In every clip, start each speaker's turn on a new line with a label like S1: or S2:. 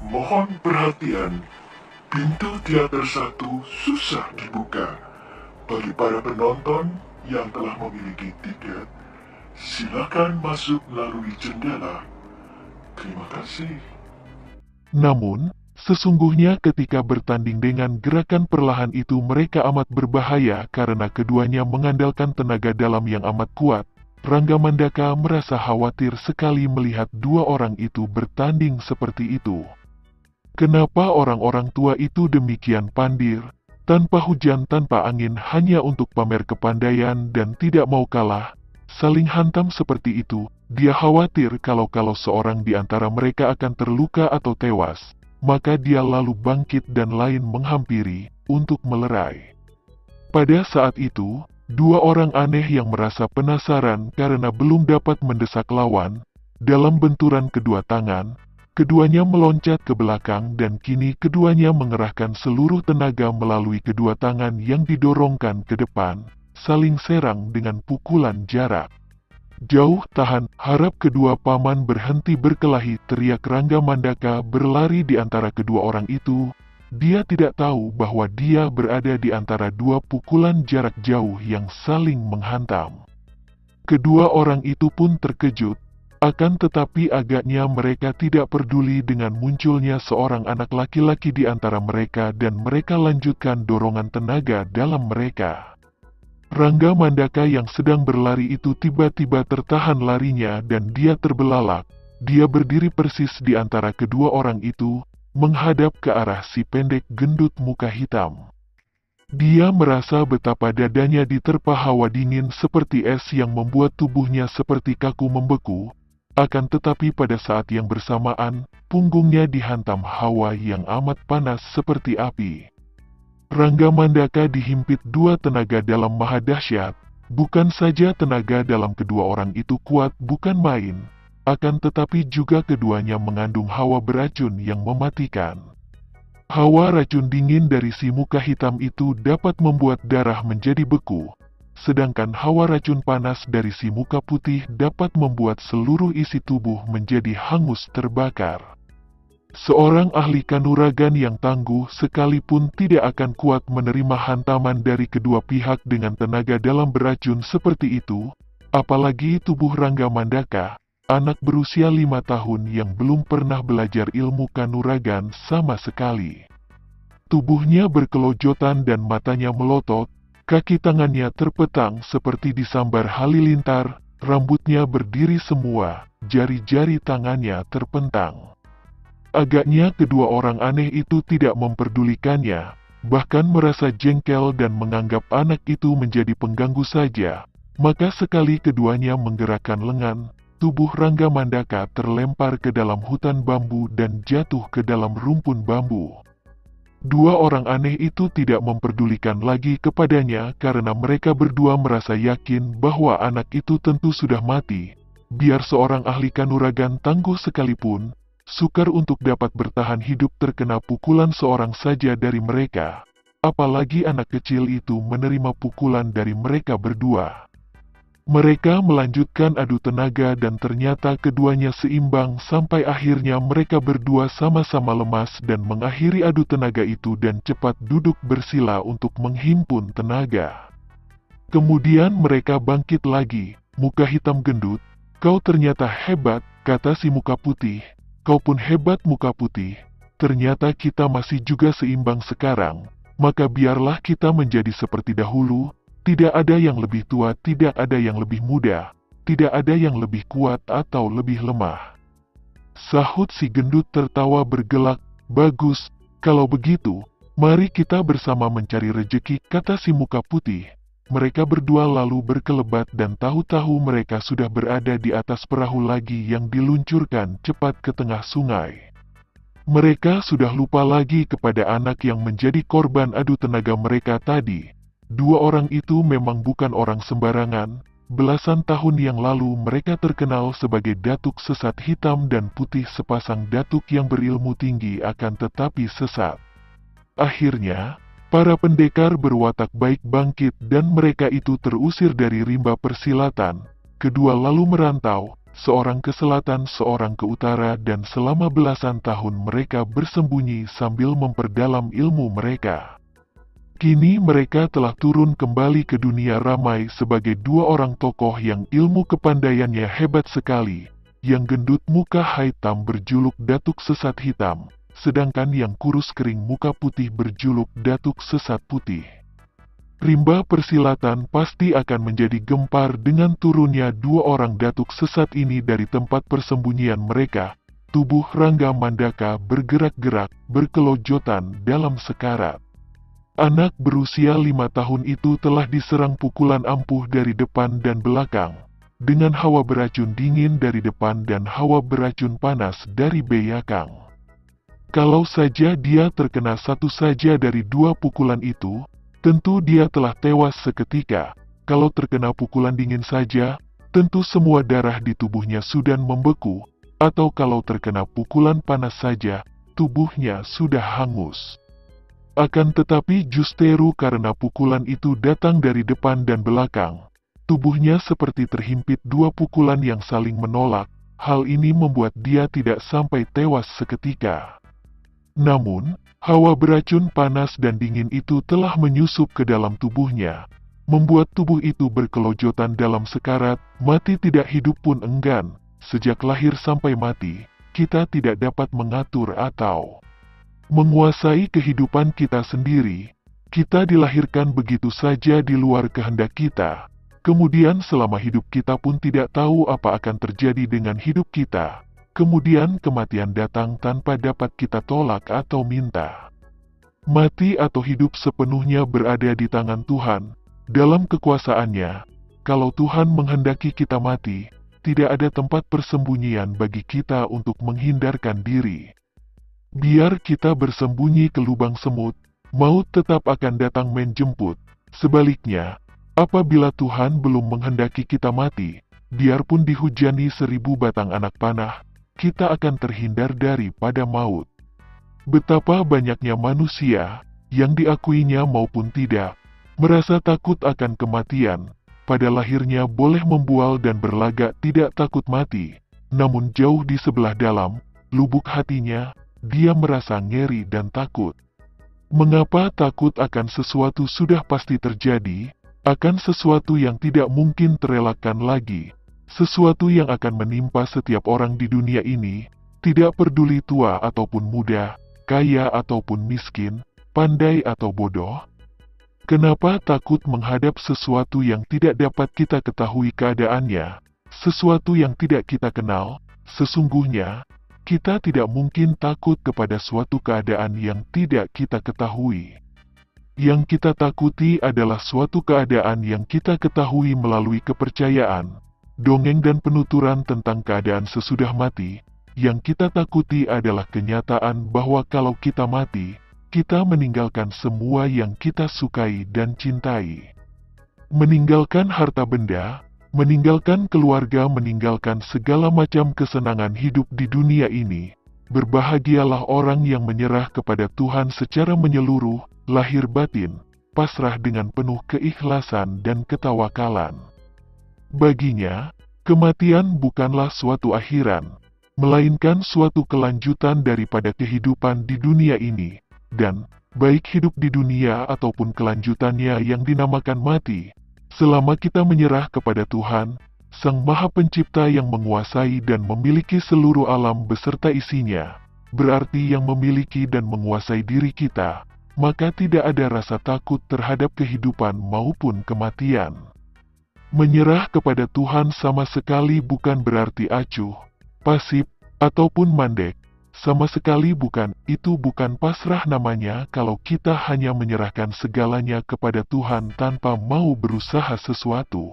S1: Mohon perhatian, pintu teater satu susah dibuka. Bagi para penonton yang telah memiliki tiket, silakan masuk melalui jendela. Terima kasih.
S2: Namun, sesungguhnya ketika bertanding dengan gerakan perlahan itu mereka amat berbahaya karena keduanya mengandalkan tenaga dalam yang amat kuat. Rangga Mandaka merasa khawatir sekali melihat dua orang itu bertanding seperti itu. Kenapa orang-orang tua itu demikian pandir, tanpa hujan tanpa angin hanya untuk pamer kepandaian dan tidak mau kalah, saling hantam seperti itu? Dia khawatir kalau seorang di antara mereka akan terluka atau tewas, maka dia lalu bangkit dan lain menghampiri, untuk melerai. Pada saat itu, dua orang aneh yang merasa penasaran karena belum dapat mendesak lawan, dalam benturan kedua tangan, keduanya meloncat ke belakang dan kini keduanya mengerahkan seluruh tenaga melalui kedua tangan yang didorongkan ke depan, saling serang dengan pukulan jarak jauh. Tahan, harap kedua paman berhenti berkelahi, teriak Rangga Mandaka berlari di antara kedua orang itu. Dia tidak tahu bahwa dia berada di antara dua pukulan jarak jauh yang saling menghantam. Kedua orang itu pun terkejut, akan tetapi agaknya mereka tidak peduli dengan munculnya seorang anak laki-laki di antara mereka dan mereka lanjutkan dorongan tenaga dalam mereka. Rangga Mandaka yang sedang berlari itu tiba-tiba tertahan larinya dan dia terbelalak. Dia berdiri persis di antara kedua orang itu, menghadap ke arah si pendek gendut muka hitam. Dia merasa betapa dadanya diterpa hawa dingin seperti es yang membuat tubuhnya seperti kaku membeku. Akan tetapi pada saat yang bersamaan, punggungnya dihantam hawa yang amat panas seperti api. Rangga Mandaka dihimpit dua tenaga dalam maha dahsyat. Bukan saja tenaga dalam kedua orang itu kuat bukan main, akan tetapi juga keduanya mengandung hawa beracun yang mematikan. Hawa racun dingin dari si muka hitam itu dapat membuat darah menjadi beku, sedangkan hawa racun panas dari si muka putih dapat membuat seluruh isi tubuh menjadi hangus terbakar. Seorang ahli kanuragan yang tangguh sekalipun tidak akan kuat menerima hantaman dari kedua pihak dengan tenaga dalam beracun seperti itu, apalagi tubuh Rangga Mandaka, anak berusia 5 tahun yang belum pernah belajar ilmu kanuragan sama sekali. Tubuhnya berkelojotan dan matanya melotot, kaki tangannya terpetang seperti disambar halilintar, rambutnya berdiri semua, jari-jari tangannya terpentang. Agaknya kedua orang aneh itu tidak memperdulikannya, bahkan merasa jengkel dan menganggap anak itu menjadi pengganggu saja. Maka sekali keduanya menggerakkan lengan, tubuh Rangga Mandaka terlempar ke dalam hutan bambu dan jatuh ke dalam rumpun bambu. Dua orang aneh itu tidak memperdulikan lagi kepadanya karena mereka berdua merasa yakin bahwa anak itu tentu sudah mati. Biar seorang ahli kanuragan tangguh sekalipun, sukar untuk dapat bertahan hidup terkena pukulan seorang saja dari mereka, apalagi anak kecil itu menerima pukulan dari mereka berdua. Mereka melanjutkan adu tenaga dan ternyata keduanya seimbang sampai akhirnya mereka berdua sama-sama lemas dan mengakhiri adu tenaga itu dan cepat duduk bersila untuk menghimpun tenaga. Kemudian mereka bangkit lagi. Muka hitam gendut, "Kau ternyata hebat," kata si muka putih. "Kau pun hebat muka putih, ternyata kita masih juga seimbang sekarang, maka biarlah kita menjadi seperti dahulu, tidak ada yang lebih tua, tidak ada yang lebih muda, tidak ada yang lebih kuat atau lebih lemah." Sahut si gendut tertawa bergelak, "Bagus, kalau begitu, mari kita bersama mencari rejeki," kata si muka putih. Mereka berdua lalu berkelebat dan tahu-tahu mereka sudah berada di atas perahu lagi yang diluncurkan cepat ke tengah sungai. Mereka sudah lupa lagi kepada anak yang menjadi korban adu tenaga mereka tadi. Dua orang itu memang bukan orang sembarangan. Belasan tahun yang lalu mereka terkenal sebagai datuk sesat hitam dan putih, sepasang datuk yang berilmu tinggi akan tetapi sesat. Akhirnya, para pendekar berwatak baik bangkit dan mereka itu terusir dari rimba persilatan. Kedua lalu merantau, seorang ke selatan, seorang ke utara, dan selama belasan tahun mereka bersembunyi sambil memperdalam ilmu mereka. Kini mereka telah turun kembali ke dunia ramai sebagai dua orang tokoh yang ilmu kepandaiannya hebat sekali. Yang gendut muka hitam berjuluk Datuk Sesat Hitam, sedangkan yang kurus kering muka putih berjuluk Datuk Sesat Putih. Rimba persilatan pasti akan menjadi gempar dengan turunnya dua orang datuk sesat ini dari tempat persembunyian mereka. Tubuh Rangga Mandaka bergerak-gerak, berkelojotan dalam sekarat. Anak berusia 5 tahun itu telah diserang pukulan ampuh dari depan dan belakang, dengan hawa beracun dingin dari depan dan hawa beracun panas dari belakang. Kalau saja dia terkena satu saja dari dua pukulan itu, tentu dia telah tewas seketika. Kalau terkena pukulan dingin saja, tentu semua darah di tubuhnya sudah membeku, atau kalau terkena pukulan panas saja, tubuhnya sudah hangus. Akan tetapi justru karena pukulan itu datang dari depan dan belakang, tubuhnya seperti terhimpit dua pukulan yang saling menolak. Hal ini membuat dia tidak sampai tewas seketika. Namun, hawa beracun panas dan dingin itu telah menyusup ke dalam tubuhnya, membuat tubuh itu berkelojotan dalam sekarat, mati tidak hidup pun enggan. Sejak lahir sampai mati, kita tidak dapat mengatur atau menguasai kehidupan kita sendiri. Kita dilahirkan begitu saja di luar kehendak kita. Kemudian selama hidup kita pun tidak tahu apa akan terjadi dengan hidup kita. Kemudian kematian datang tanpa dapat kita tolak atau minta. Mati atau hidup sepenuhnya berada di tangan Tuhan, dalam kekuasaannya. Kalau Tuhan menghendaki kita mati, tidak ada tempat persembunyian bagi kita untuk menghindarkan diri. Biar kita bersembunyi ke lubang semut, maut tetap akan datang menjemput. Sebaliknya, apabila Tuhan belum menghendaki kita mati, biarpun dihujani 1000 batang anak panah, kita akan terhindar daripada maut. Betapa banyaknya manusia, yang diakuinya maupun tidak, merasa takut akan kematian. Pada lahirnya boleh membual dan berlagak tidak takut mati, namun jauh di sebelah dalam, lubuk hatinya, dia merasa ngeri dan takut. Mengapa takut akan sesuatu sudah pasti terjadi, akan sesuatu yang tidak mungkin terelakkan lagi? Sesuatu yang akan menimpa setiap orang di dunia ini, tidak peduli tua ataupun muda, kaya ataupun miskin, pandai atau bodoh. Kenapa takut menghadap sesuatu yang tidak dapat kita ketahui keadaannya, sesuatu yang tidak kita kenal? Sesungguhnya, kita tidak mungkin takut kepada suatu keadaan yang tidak kita ketahui. Yang kita takuti adalah suatu keadaan yang kita ketahui melalui kepercayaan, dongeng dan penuturan tentang keadaan sesudah mati. Yang kita takuti adalah kenyataan bahwa kalau kita mati, kita meninggalkan semua yang kita sukai dan cintai. Meninggalkan harta benda, meninggalkan keluarga, meninggalkan segala macam kesenangan hidup di dunia ini. Berbahagialah orang yang menyerah kepada Tuhan secara menyeluruh, lahir batin, pasrah dengan penuh keikhlasan dan ketawakalan. Baginya, kematian bukanlah suatu akhiran, melainkan suatu kelanjutan daripada kehidupan di dunia ini, dan, baik hidup di dunia ataupun kelanjutannya yang dinamakan mati, selama kita menyerah kepada Tuhan, Sang Maha Pencipta yang menguasai dan memiliki seluruh alam beserta isinya, berarti yang memiliki dan menguasai diri kita, maka tidak ada rasa takut terhadap kehidupan maupun kematian. Menyerah kepada Tuhan sama sekali bukan berarti acuh, pasif, ataupun mandek. Sama sekali bukan, itu bukan pasrah namanya kalau kita hanya menyerahkan segalanya kepada Tuhan tanpa mau berusaha sesuatu.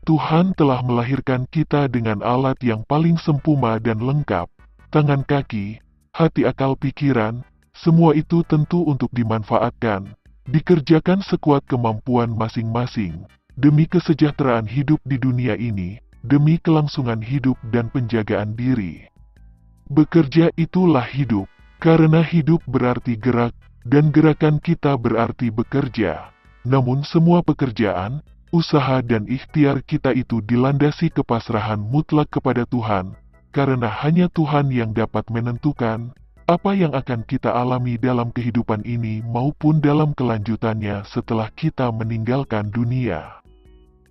S2: Tuhan telah melahirkan kita dengan alat yang paling sempurna dan lengkap, tangan kaki, hati akal pikiran, semua itu tentu untuk dimanfaatkan, dikerjakan sekuat kemampuan masing-masing, demi kesejahteraan hidup di dunia ini, demi kelangsungan hidup dan penjagaan diri. Bekerja itulah hidup, karena hidup berarti gerak, dan gerakan kita berarti bekerja. Namun semua pekerjaan, usaha dan ikhtiar kita itu dilandasi kepasrahan mutlak kepada Tuhan, karena hanya Tuhan yang dapat menentukan apa yang akan kita alami dalam kehidupan ini maupun dalam kelanjutannya setelah kita meninggalkan dunia.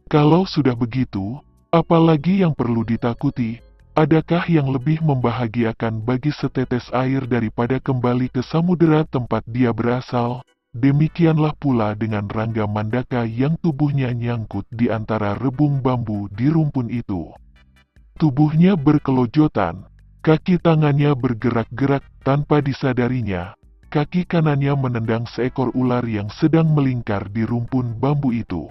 S2: Kalau sudah begitu, apalagi yang perlu ditakuti? Adakah yang lebih membahagiakan bagi setetes air daripada kembali ke samudera tempat dia berasal? Demikianlah pula dengan Rangga Mandaka yang tubuhnya nyangkut di antara rebung bambu di rumpun itu. Tubuhnya berkelojotan, kaki tangannya bergerak-gerak tanpa disadarinya. Kaki kanannya menendang seekor ular yang sedang melingkar di rumpun bambu itu.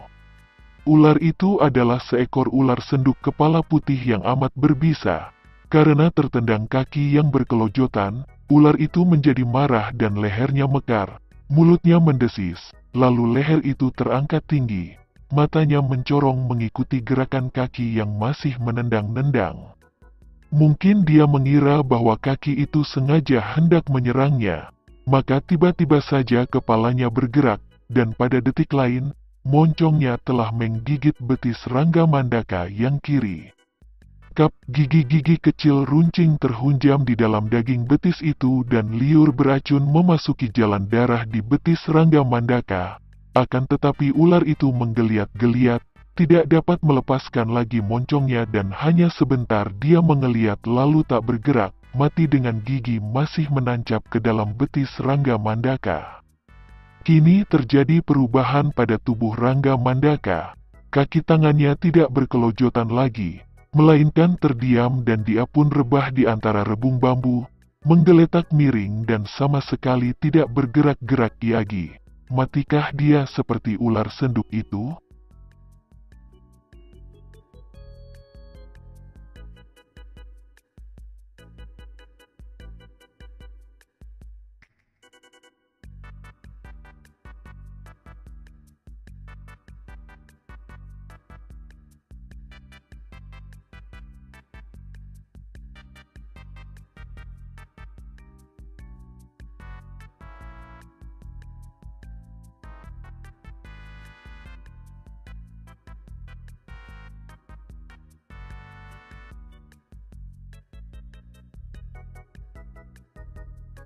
S2: Ular itu adalah seekor ular senduk kepala putih yang amat berbisa. Karena tertendang kaki yang berkelojotan, ular itu menjadi marah dan lehernya mekar. Mulutnya mendesis, lalu leher itu terangkat tinggi. Matanya mencorong mengikuti gerakan kaki yang masih menendang-nendang. Mungkin dia mengira bahwa kaki itu sengaja hendak menyerangnya. Maka tiba-tiba saja kepalanya bergerak, dan pada detik lain, moncongnya telah menggigit betis Rangga Mandaka yang kiri. Kap, gigi-gigi kecil runcing terhunjam di dalam daging betis itu dan liur beracun memasuki jalan darah di betis Rangga Mandaka. Akan tetapi ular itu menggeliat-geliat, tidak dapat melepaskan lagi moncongnya dan hanya sebentar dia mengeliat lalu tak bergerak, mati dengan gigi masih menancap ke dalam betis Rangga Mandaka. Kini terjadi perubahan pada tubuh Rangga Mandaka. Kaki tangannya tidak berkelojotan lagi, melainkan terdiam dan dia pun rebah di antara rebung bambu, menggeletak miring dan sama sekali tidak bergerak-gerak lagi. Matikah dia seperti ular senduk itu?